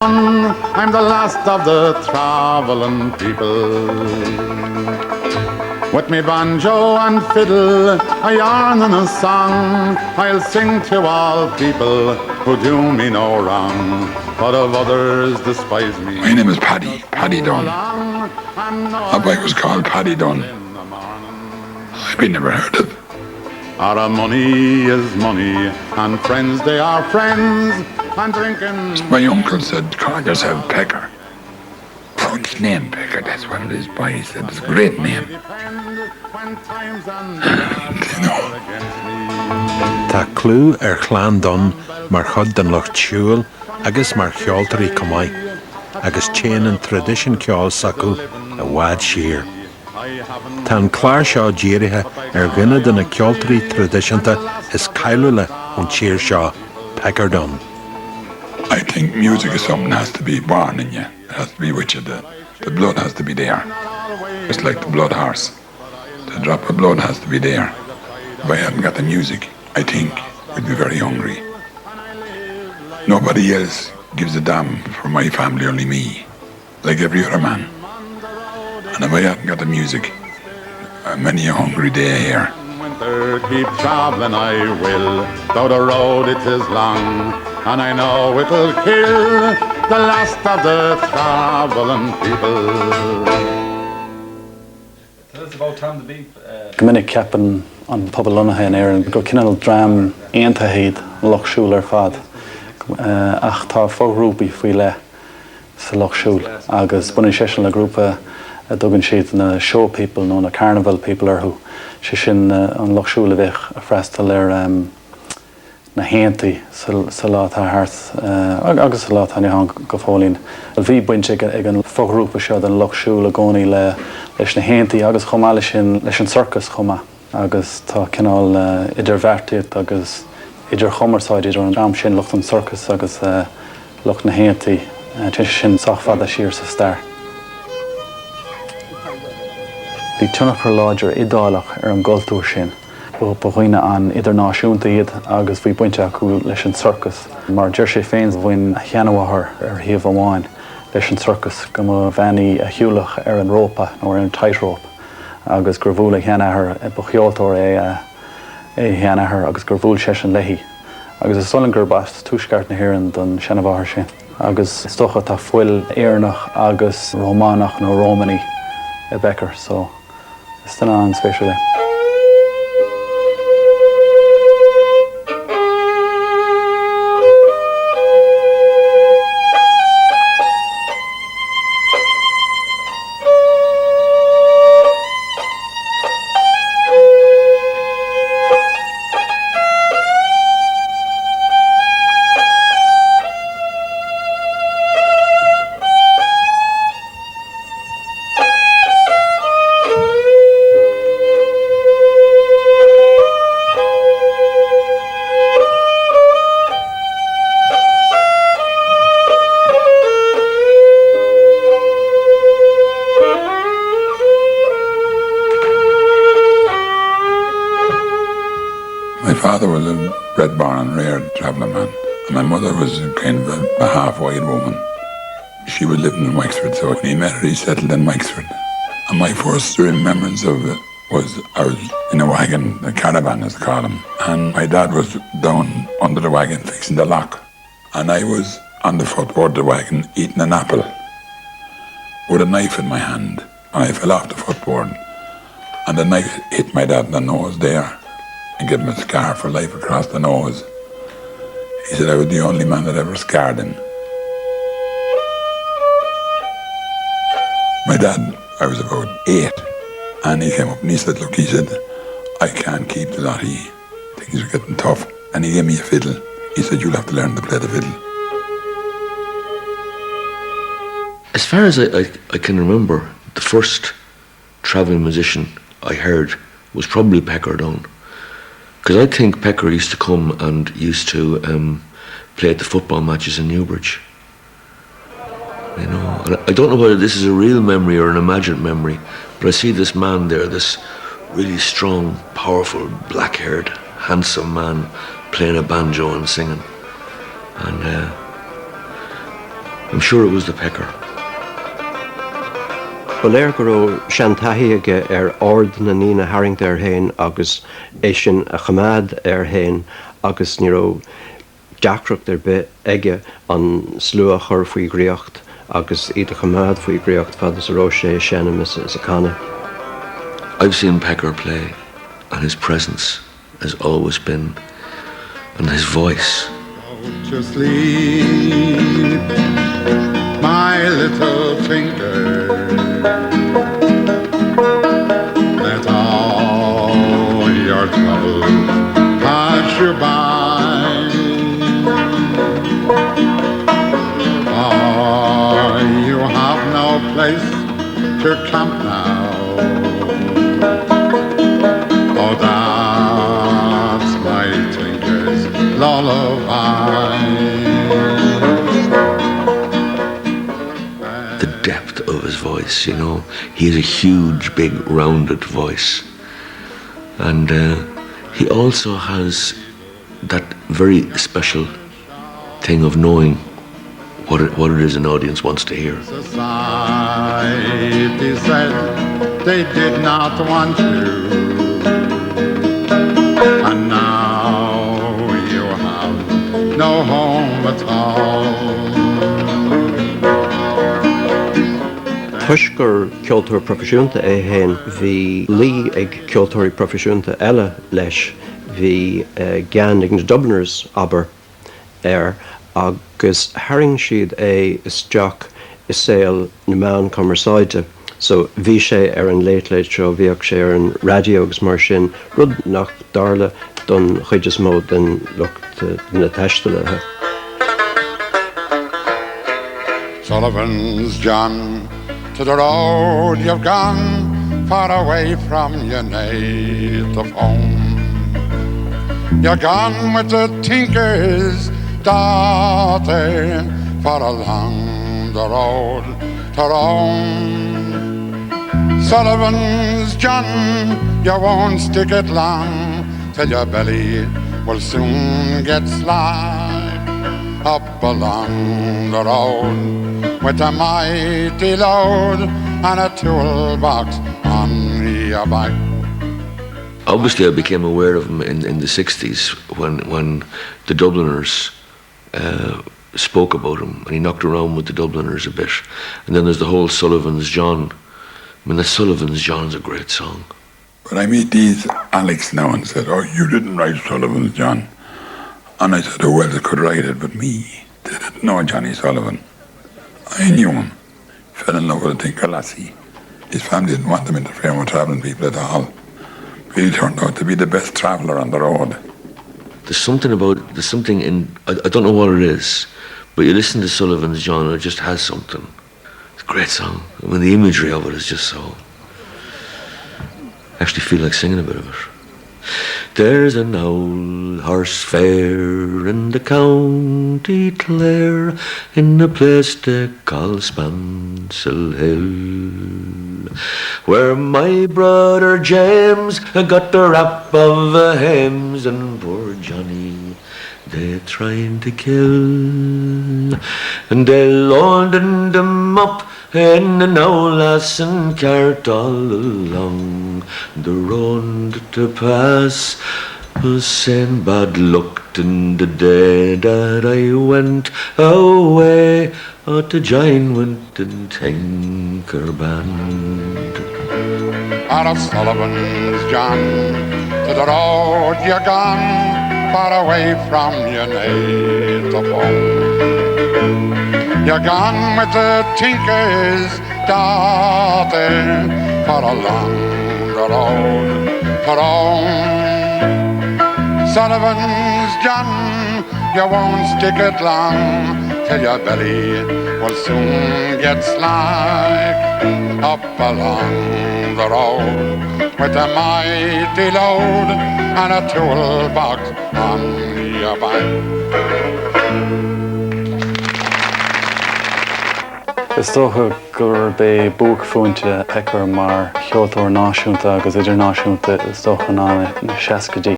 I'm the last of the travelling people. With me banjo and fiddle, a yarn and a song, I'll sing to all people who do me no wrong, but of others despise me. My name is Paddy Dunne. My boy was called Paddy Dunne. I've been never heard of. Our money is money, and friends they are friends, and drinking. My uncle said, call yourself Pecker. French name, Pecker, that's what it is, boy. He said, it's a great name. Tá clú Clan Dunne mar chud den Loch Tiúil agus mar cheoltarí Comáig agus chéanann tradition ceol sacu a bhfad siar. Tá an chláir seo dírithe gine den na ceoltarí tradiisianta is cailúile an tír seo, Pecker Dunne. I think music is something that has to be born in you. It has to be with you. The blood has to be there. It's like the blood horse. The drop of blood has to be there. If I hadn't got the music, I think we'd be very hungry. Nobody else gives a damn for my family, only me, like every other man. And if I hadn't got the music, many a hungry day here. Winter keep travelling I will, though the road it is long, and I know it'll kill the last of the travelling people. Tell us about Tom the Beep. Gominic Captain on Poblalunaha in Éireann, go cinnal dram aontahéad Loch Siúil fad. Ach tá fógrúpaí faoi le sa Loch Siúil, agus bunaí sé le grúpa a dtugann siad na show people nó na carnival people who sé sin an Loch Siúil a bheith a freistal na héantaí sa lá tá thart agus sa lá tá neán go fólín. Bhí buinte ag an fógrúpa seo den Loch Siúil a gcónaí leis na héantaí agus chomá leis an circus chomá. Agus tá cinál idirmheartaíocht agus idir chomarsáid idir an am sin lucht an circus agus lucht na héantaí tuis sin sochfada siar sa stair. Bhí tunachar láidir idálaach an gultúir sin ba chuoine an idirnáisiúnta iad agus bhí buinte acu leis an circus. Mar deir sé féin bhain cheanmhathair thaobh amháin leis an circus go bheanaí a hiúlach an rópa nó an tightrope agus gur bhúla cheanathair ba cheoltóir é cheanathair agus gur bhúil sé an leithí. Agus is solann gur bast túisceart na hÉireann don cheanmhathair sin. Agus stocha tá fuil éarnach agus Rómánach nó Rómaní a Becker, so it's an an spéisiúla. My mother was kind of a half-white woman. She was living in Wexford, so when he met her, he settled in Wexford. And my first remembrance of it was I was in a wagon, a caravan as they call them, and my dad was down under the wagon fixing the lock. And I was on the footboard of the wagon eating an apple with a knife in my hand. And I fell off the footboard, and the knife hit my dad in the nose there and gave him a scar for life across the nose. He said I was the only man that ever scarred him. My dad, I was about 8, and he came up and he said, look, he said, I can't keep the lot of you. Things are getting tough. And he gave me a fiddle. He said, you'll have to learn to play the fiddle. As far as I can remember, the first travelling musician I heard was probably Pecker Dunne. Because I think Pecker used to come and used to play at the football matches in Newbridge. You know, and I don't know whether this is a real memory or an imagined memory, but I see this man there, this really strong, powerful, black-haired, handsome man playing a banjo and singing. And I'm sure it was the Pecker. Baléir go raibh seantaithí aige ord na nína hairingta hain agus é sin a chamaad hain agus ní raibh deacracht bit aige an slua chur faoi gríocht agus iad a chamaad faoi gríocht fad is a ró sé seanamas is a canna. I've seen Pecker play, and his presence has always been, and his voice. Don't you sleep, my little tinker. Let all your troubles pass you by. Oh, you have no place to camp now. Oh, that's my tinker's lullaby. The depth of his voice, you know. He has a huge, big, rounded voice. And he also has that very special thing of knowing what it is an audience wants to hear. Society said they did not want you, and now you have no home at all. Tuisgur ceoltóir proficiúnta hain bhí lí ag ceoltóirí proficiúnta eile leis bhí gan ag na Dubliners aber agus haring siad isteach is saoil na meán commerceáide. So bhí sé an léit seo bhíoh sé an radio agus mar sin rud nach darla don chuidir mó den lucht na taistealaithe. Sullivan's John, to the road you've gone, far away from your native home. You're gone with the tinker's daughter, far along the road to roam. Sullivan's John, you won't stick it long, till your belly will soon get slack. Up along the road with a mighty load and a toolbox on your back. Obviously, I became aware of him in the 60s when the Dubliners spoke about him, and he knocked around with the Dubliners a bit. And then there's the whole Sullivan's John. I mean, the Sullivan's John's a great song. But I meet these Alex now and said, "Oh, you didn't write Sullivan's John." And I said, "Oh, well, they could write it, but me, they didn't know Johnny Sullivan. I knew him. Fell in love with a tinker lassie. His family didn't want him interfering with travelling people at all. But he turned out to be the best traveller on the road." There's something in, I don't know what it is, but you listen to Sullivan's John and it just has something. It's a great song. I mean, the imagery of it is just so... I actually feel like singing a bit of it. There's an old horse fair in the county Clare, in a place they call Spansel Hill, where my brother James got the rap of the hymns, and poor Johnny they trying to kill, and they loaded him up in an old lassen cart all along the road to pass. Was saying bad luck in the day that I went away to join with the tinker band. Out of Sullivan's John, to the road you're gone, far away from your native home. You're gone with the tinker's daughter, far along the road to Rome. Sullivan's John, you won't stick it long, till your belly will soon get slack. Up along the road with a mighty load and a toolbox on your back. Is tócha gur bé búg fúinte Pecker mar cheoltóir náisiúnta agus idirnáisiúnta is tócha ná na seascadí.